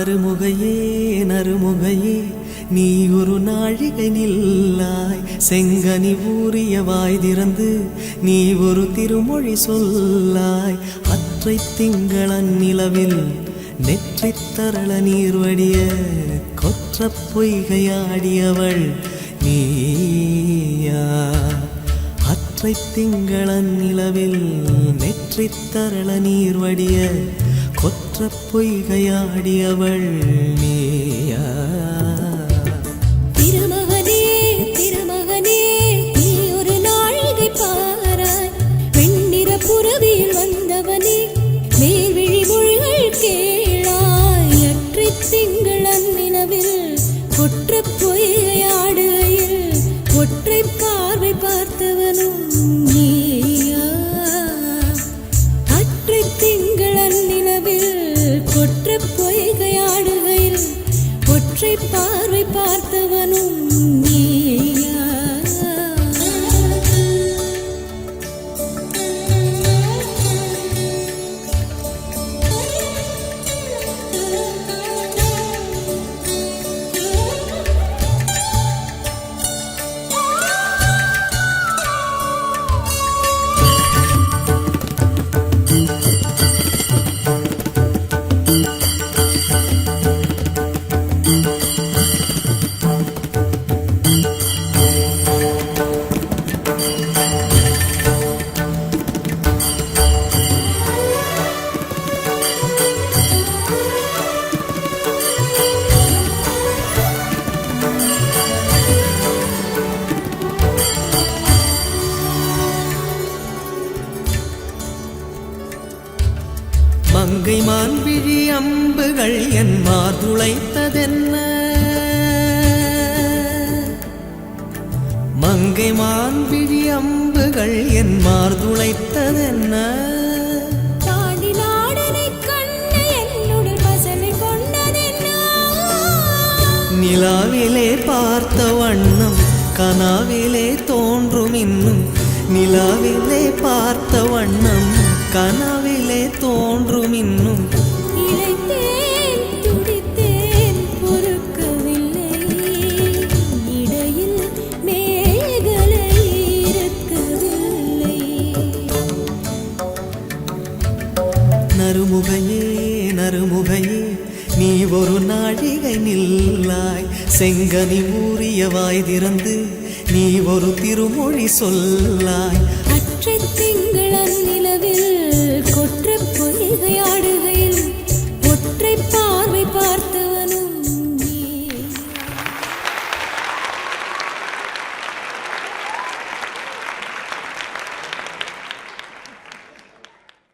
நறுமுகையே நறுமுகையே நீ ஒரு நாழிகை நில்லாய் செங்கனி ஊறிய வாய் திறந்து நீ ஒரு திருமொழி சொல்லாய் அற்றை திங்களன் நிலவில் நெற்றித் தரள நீர் வடிய கொற்ற பொய்கையாடியவள் நீயா அற்றை திங்களன் நிலவில் நெற்றித் தரள நீர் வடிய கொற்ற பொய்கையாடியவள் நீயா திருமகனே திருமகனே நீ ஒரு நாழிகை பாராய் வெண்ணிற புறவியில் வந்தவனே மேல்விழி மொழிகள் கேளாய் அற்றை திங்களன் நிலவில் கொற்ற பொய்கையாடுகையில் ஒற்றை பார்வை பார்த்தவனும் நீயா அற்றை திங்களன் நிலவில் கொற்ற பொய்கையாடுகையில் ஒற்றை பார்வை பார்த்தவனும் நீயா மங்கை மான்விழி அம்புகள் என் மார்துளைத்ததென்ன மங்கை மான்விழி அம்புகள் என் மார்துளைத்ததென்ன தாண்டி நாடனை கண்ண என்னுடைய பசலை கொண்டதென்ன நிலாவிலே பார்த்த வண்ணம் கனாவிலே தோன்றும் இன்னும் நிலாவிலே பார்த்த வண்ணம் கனவிலே தோன்றும் இன்னும் இளைத்தேன் துடித்தேன் பொறுக்கவில்லை இடையில் மேகலை இருக்கவில்லை நறுமுகையே நறுமுகையே நீ ஒரு நாழிகை நில்லாய் செங்கனி ஊறிய வாய் திறந்து நீ ஒரு திருமொழி சொல்லாய் அற்றை திங்கள்